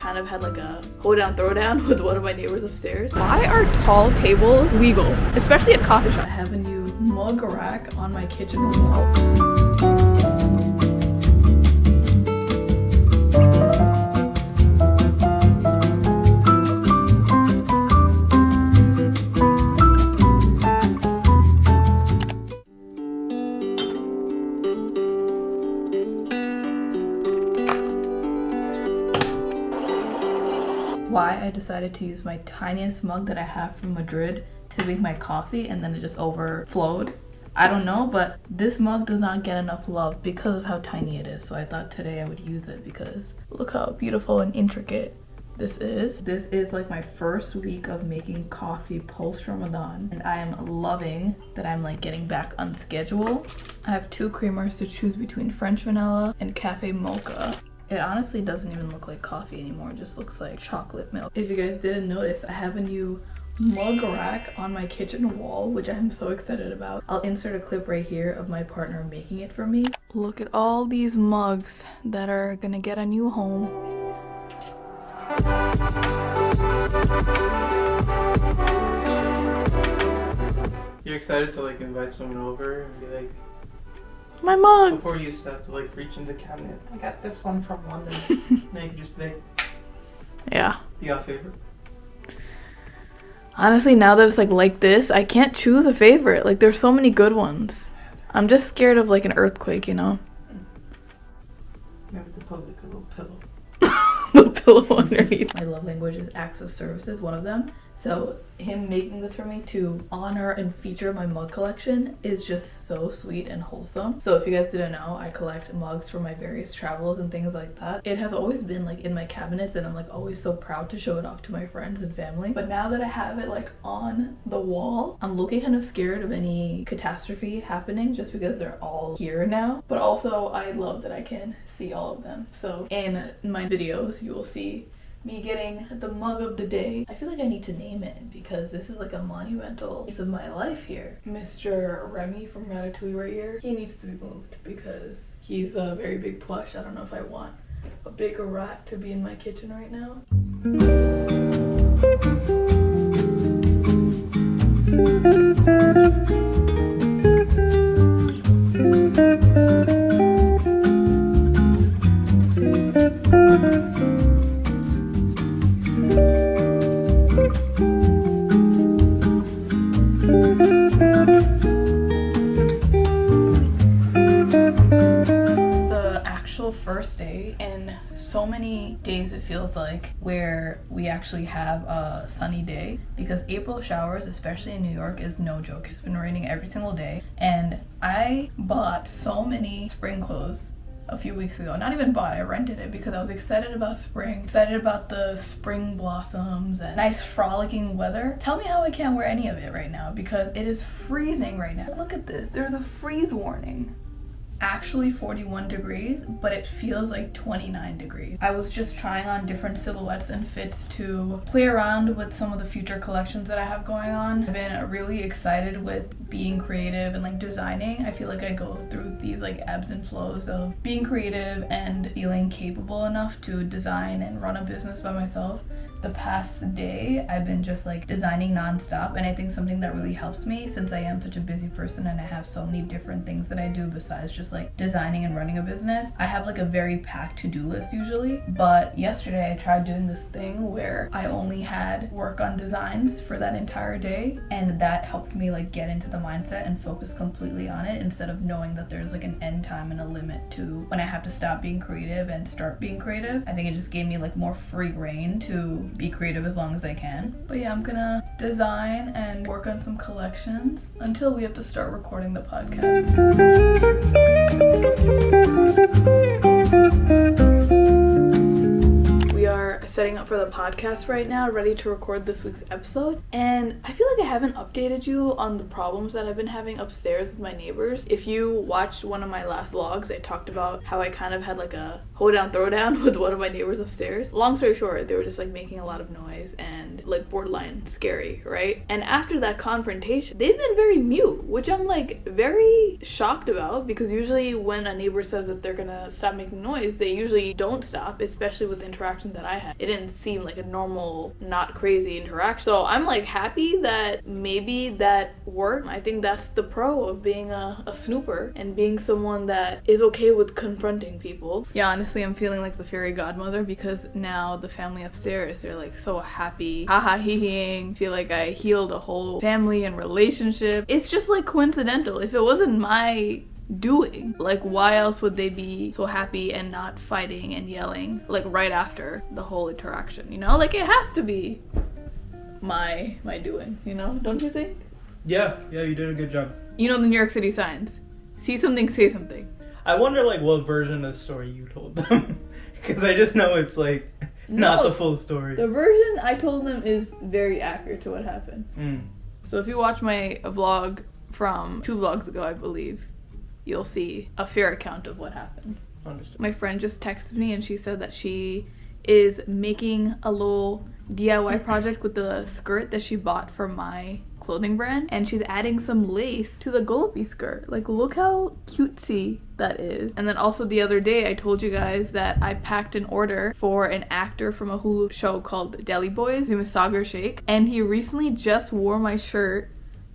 Kind of had like a hold down throw down with one of my neighbors upstairs. Why are tall tables legal, especially at coffee shops? I have a new mug rack on my kitchen wall. Why I decided to use my tiniest mug that I have from Madrid to make my coffee and then it just overflowed. I don't know, but this mug does not get enough love because of how tiny it is. So I thought today I would use it because look how beautiful and intricate this is. This is like my first week of making coffee post Ramadan and I am loving that I'm like getting back on schedule. I have 2 creamers to choose between French vanilla and cafe mocha. It honestly doesn't even look like coffee anymore. It just looks like chocolate milk. If you guys didn't notice, I have a new mug rack on my kitchen wall, which I'm so excited about. I'll insert a clip right here of my partner making it for me. Look at all these mugs that are gonna get a new home. You're excited to like invite someone over and be like, my mugs! Before you used to have to like reach into the cabinet. I got this one from London. Now you can just be like, yeah. You got a favorite? Honestly, now that it's like this, I can't choose a favorite. Like there's so many good ones. I'm just scared of like an earthquake, you know? Maybe we could put like a little pillow. The pillow underneath. My love language is acts of service is one of them. So him making this for me to honor and feature my mug collection is just so sweet and wholesome. So if you guys didn't know, I collect mugs for my various travels and things like that. It has always been like in my cabinets and I'm like always so proud to show it off to my friends and family. But now that I have it like on the wall, I'm looking kind of scared of any catastrophe happening just because they're all here now. But also I love that I can see all of them. So in my videos, you will see me getting the mug of the day. I feel like I need to name it because this is like a monumental piece of my life here. Mr. Remy from Ratatouille right here, he needs to be moved because he's a very big plush. I don't know if I want a bigger rat to be in my kitchen right now. First day in so many days it feels like where we actually have a sunny day because April showers, especially in New York, is no joke. It's been raining every single day and I bought so many spring clothes a few weeks ago. Not even bought, I rented it because I was excited about spring, excited about the spring blossoms and nice frolicking weather. Tell me how I can't wear any of it right now because it is freezing right now. Look at this, there's a freeze warning. Actually 41 degrees, but it feels like 29 degrees. I was just trying on different silhouettes and fits to play around with some of the future collections that I have going on. I've been really excited with being creative and like designing. I feel like I go through these like ebbs and flows of being creative and feeling capable enough to design and run a business by myself. The past day I've been just like designing nonstop, and I think something that really helps me since I am such a busy person and I have so many different things that I do besides just like designing and running a business. I have like a very packed to-do list usually, but yesterday I tried doing this thing where I only had work on designs for that entire day, and that helped me like get into the mindset and focus completely on it instead of knowing that there's like an end time and a limit to when I have to stop being creative and start being creative. I think it just gave me like more free reign to be creative as long as I can. But yeah, I'm gonna design and work on some collections until we have to start recording the podcast. We are setting up for the podcast right now, ready to record this week's episode, and I feel like I haven't updated you on the problems that I've been having upstairs with my neighbors. If you watched one of my last vlogs, I talked about how I kind of had like a hold down throw down with one of my neighbors upstairs. Long story short, they were just like making a lot of noise and like borderline scary, right? And after that confrontation, they've been very mute, which I'm like very shocked about because usually when a neighbor says that they're gonna stop making noise, they usually don't stop, especially with the interaction that I had. it didn't seem like a normal, not crazy interaction. So I'm like happy that maybe that worked. I think that's the pro of being a snooper and being someone that is okay with confronting people. Yeah, honestly, I'm feeling like the fairy godmother because now the family upstairs, they're like so happy, haha hee-heeing. Feel like I healed a whole family and relationship. It's just like coincidental. If it wasn't my doing, like why else would they be so happy and not fighting and yelling like right after the whole interaction, you know? Like it has to be my doing, you know? Don't you think? Yeah, you did a good job. You know the New York City signs, see something, say something. I wonder like what version of the story you told them because I just know it's like not the full story. The version I told them is very accurate to what happened. So if you watch my vlog from 2 vlogs ago, I believe, you'll see a fair account of what happened. Understood. My friend just texted me and she said that she is making a little DIY project with the skirt that she bought from my clothing brand, and she's adding some lace to the Golopi skirt. Like, look how cutesy that is. And then also the other day I told you guys that I packed an order for an actor from a Hulu show called Deli Boys. His name is Sagar Sheikh, and he recently just wore my shirt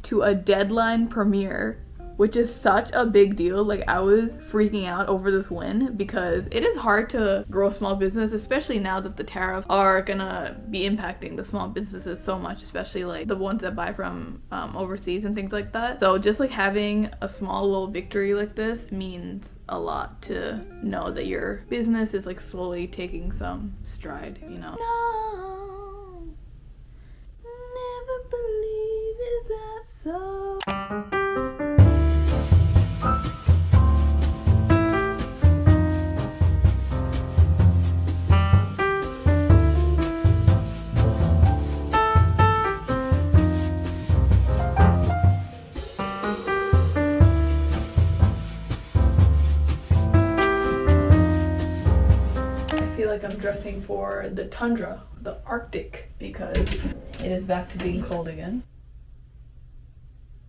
to a Deadline premiere, which is such a big deal. Like, I was freaking out over this win because it is hard to grow a small business, especially now that the tariffs are gonna be impacting the small businesses so much, especially like the ones that buy from overseas and things like that. So just like having a small little victory like this means a lot, to know that your business is like slowly taking some stride, you know? No, never believe, is that so? Like I'm dressing for the tundra, the Arctic, because it is back to being cold again.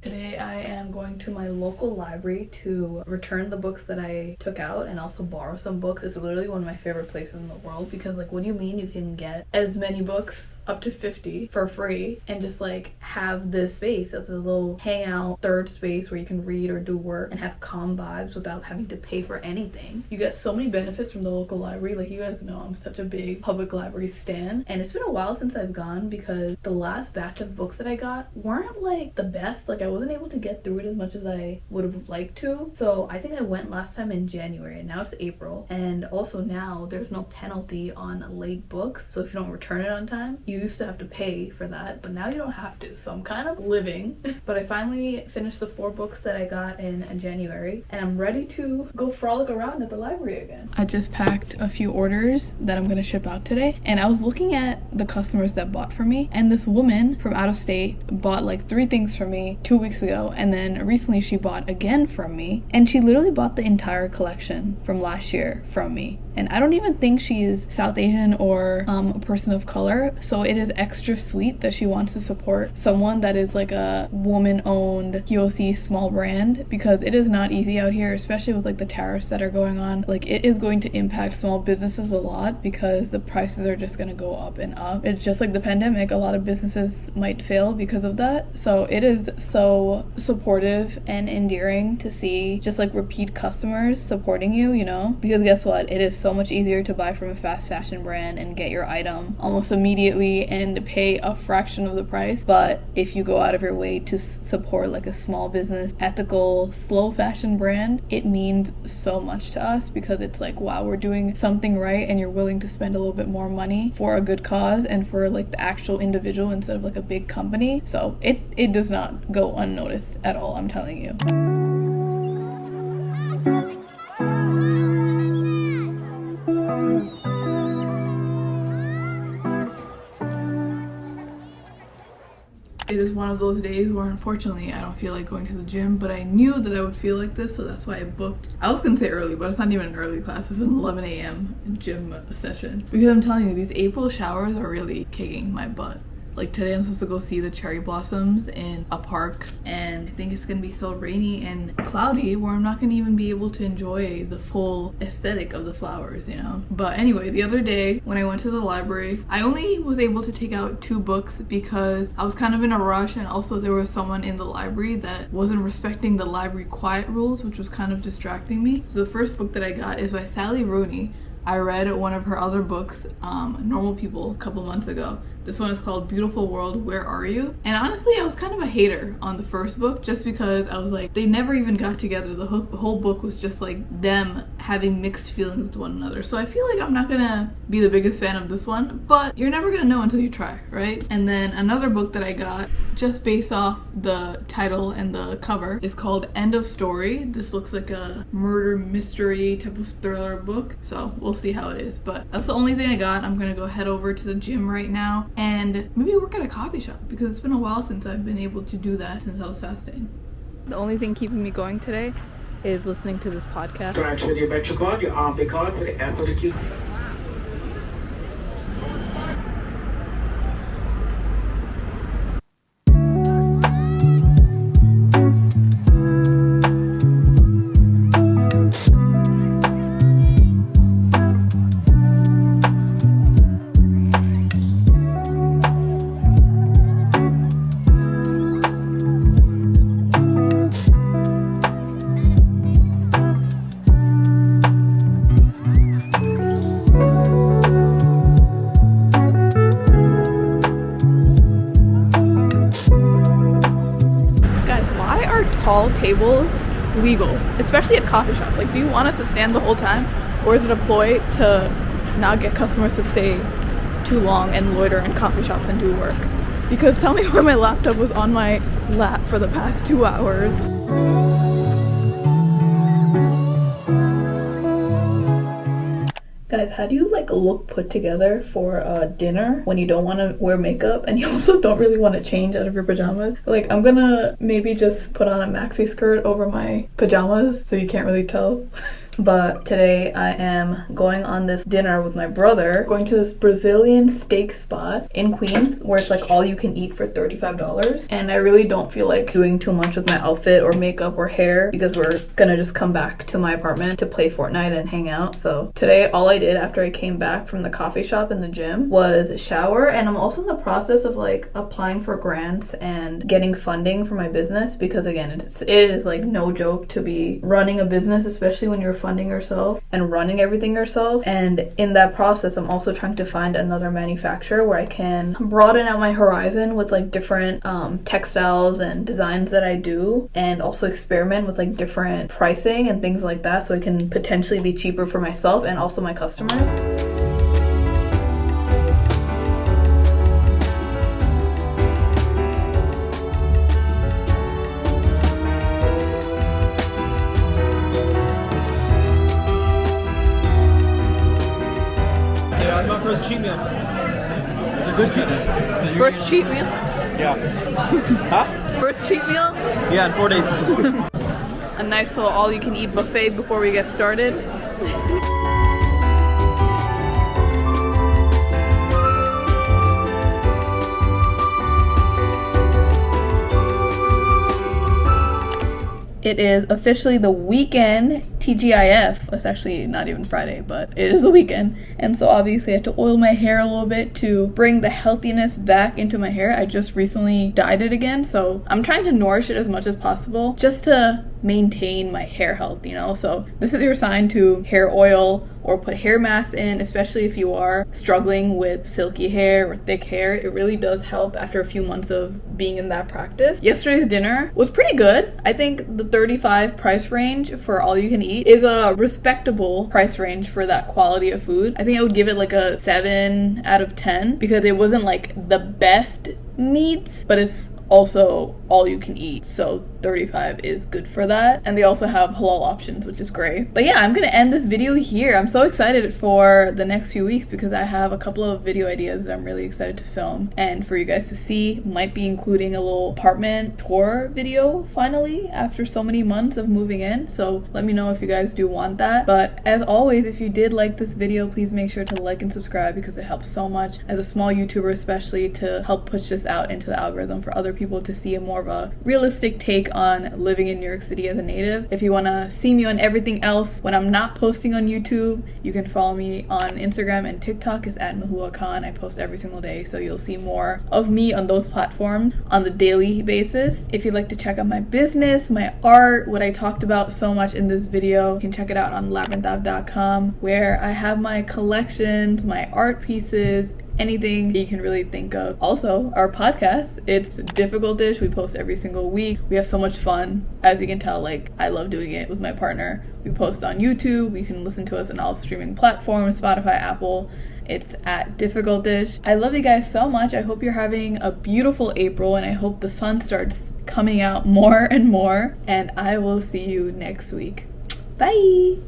Today I am going to my local library to return the books that I took out and also borrow some books. It's literally one of my favorite places in the world because, like, what do you mean you can get as many books, up to 50, for free, and just like have this space as a little hangout third space where you can read or do work and have calm vibes without having to pay for anything. You get so many benefits from the local library. Like, you guys know I'm such a big public library stan, and it's been a while since I've gone because the last batch of books that I got weren't like the best. Like, I wasn't able to get through it as much as I would have liked to. So I think I went last time in January, and now it's April, and also now there's no penalty on late books. So if you don't return it on time, you used to have to pay for that, but now you don't have to. So I'm kind of living. But I finally finished the 4 books that I got in January, and I'm ready to go frolic around at the library again. I just packed a few orders that I'm gonna ship out today, and I was looking at the customers that bought from me, and this woman from out of state bought like 3 things from me 2 weeks ago, and then recently she bought again from me, and she literally bought the entire collection from last year from me. And I don't even think she's South Asian or a person of color, so it is extra sweet that she wants to support someone that is like a woman-owned POC small brand, because it is not easy out here, especially with like the tariffs that are going on. Like, it is going to impact small businesses a lot because the prices are just gonna go up and up. It's just like the pandemic, a lot of businesses might fail because of that. So it is so supportive and endearing to see just like repeat customers supporting you, you know? Because guess what? It is so much easier to buy from a fast fashion brand and get your item almost immediately and pay a fraction of the price. But if you go out of your way to support like a small business, ethical, slow fashion brand, it means so much to us, because it's like, wow, we're doing something right, and you're willing to spend a little bit more money for a good cause and for like the actual individual instead of like a big company. So it does not go unnoticed at all, I'm telling you. It is one of those days where unfortunately I don't feel like going to the gym, but I knew that I would feel like this, so that's why I booked. I was gonna say early, but it's not even an early class. It's an 11 a.m. gym session. Because I'm telling you, these April showers are really kicking my butt. Like today I'm supposed to go see the cherry blossoms in a park, and I think it's gonna be so rainy and cloudy where I'm not gonna even be able to enjoy the full aesthetic of the flowers, you know? But anyway, the other day when I went to the library, I only was able to take out 2 books because I was kind of in a rush, and also there was someone in the library that wasn't respecting the library quiet rules, which was kind of distracting me. So the first book that I got is by Sally Rooney. I read one of her other books, Normal People, a couple months ago. This one is called Beautiful World, Where Are You? And honestly, I was kind of a hater on the first book just because I was like, they never even got together. The whole book was just like them having mixed feelings with one another. So I feel like I'm not gonna be the biggest fan of this one, but you're never gonna know until you try, right? And then another book that I got, just based off the title and the cover, is called End of Story. This looks like a murder mystery type of thriller book, so we'll see how it is. But that's the only thing I got. I'm gonna go head over to the gym right now and maybe work at a coffee shop because it's been a while since I've been able to do that since I was fasting. The only thing keeping me going today is listening to this podcast. Interact with your metro card, your RP card for the airport acute. Tall tables legal, especially at coffee shops? Like, do you want us to stand the whole time, or is it a ploy to not get customers to stay too long and loiter in coffee shops and do work? Because tell me why my laptop was on my lap for the past 2 hours. Guys, how do you like look put together for dinner when you don't want to wear makeup and you also don't really want to change out of your pajamas? Like, I'm gonna maybe just put on a maxi skirt over my pajamas so you can't really tell. But today I am going on this dinner with my brother, going to this Brazilian steak spot in Queens where it's like all you can eat for $35. And I really don't feel like doing too much with my outfit or makeup or hair because we're gonna just come back to my apartment to play Fortnite and hang out. So today all I did after I came back from the coffee shop and the gym was shower, and I'm also in the process of like applying for grants and getting funding for my business because again, it is like no joke to be running a business, especially when you're funding yourself and running everything yourself. And in that process, I'm also trying to find another manufacturer where I can broaden out my horizon with like different textiles and designs that I do, and also experiment with like different pricing and things like that so it can potentially be cheaper for myself and also my customers. First cheat meal. It's a good cheat meal. First cheat meal? Yeah. Huh? First cheat meal? Yeah, in 4 days. A nice little all-you-can-eat buffet before we get started. It is officially the weekend, TGIF. It's actually not even Friday, but it is the weekend. And so obviously I had to oil my hair a little bit to bring the healthiness back into my hair. I just recently dyed it again, so I'm trying to nourish it as much as possible just to maintain my hair health, you know? So this is your sign to hair oil or put hair masks in, especially if you are struggling with silky hair or thick hair. It really does help after a few months of being in that practice. Yesterday's dinner was pretty good. I think the $35 price range for all you can eat is a respectable price range for that quality of food. I think I would give it like a 7 out of 10 because it wasn't like the best meats, but it's also all you can eat, so 35 is good for that. And they also have halal options, which is great. But yeah, I'm gonna end this video here. I'm so excited for the next few weeks because I have a couple of video ideas that I'm really excited to film and for you guys to see. Might be including a little apartment tour video finally after so many months of moving in, so let me know if you guys do want that. But as always, if you did like this video, please make sure to like and subscribe because it helps so much as a small YouTuber, especially to help push this out into the algorithm for other people to see a more of a realistic take on living in New York City as a native. If you want to see me on everything else when I'm not posting on YouTube, you can follow me on Instagram and TikTok is at Mahua Khan. I post every single day, so you'll see more of me on those platforms on the daily basis. If you'd like to check out my business, my art, what I talked about so much in this video, you can check it out on labyrinthapp.com, where I have my collections, my art pieces, anything you can really think of. Also, our podcast, it's Difficult-ish. We post every single week. We have so much fun. As you can tell, like, I love doing it with my partner. We post on YouTube. You can listen to us on all streaming platforms, Spotify, Apple. It's at Difficult-ish. I love you guys so much. I hope you're having a beautiful April, and I hope the sun starts coming out more and more. And I will see you next week. Bye!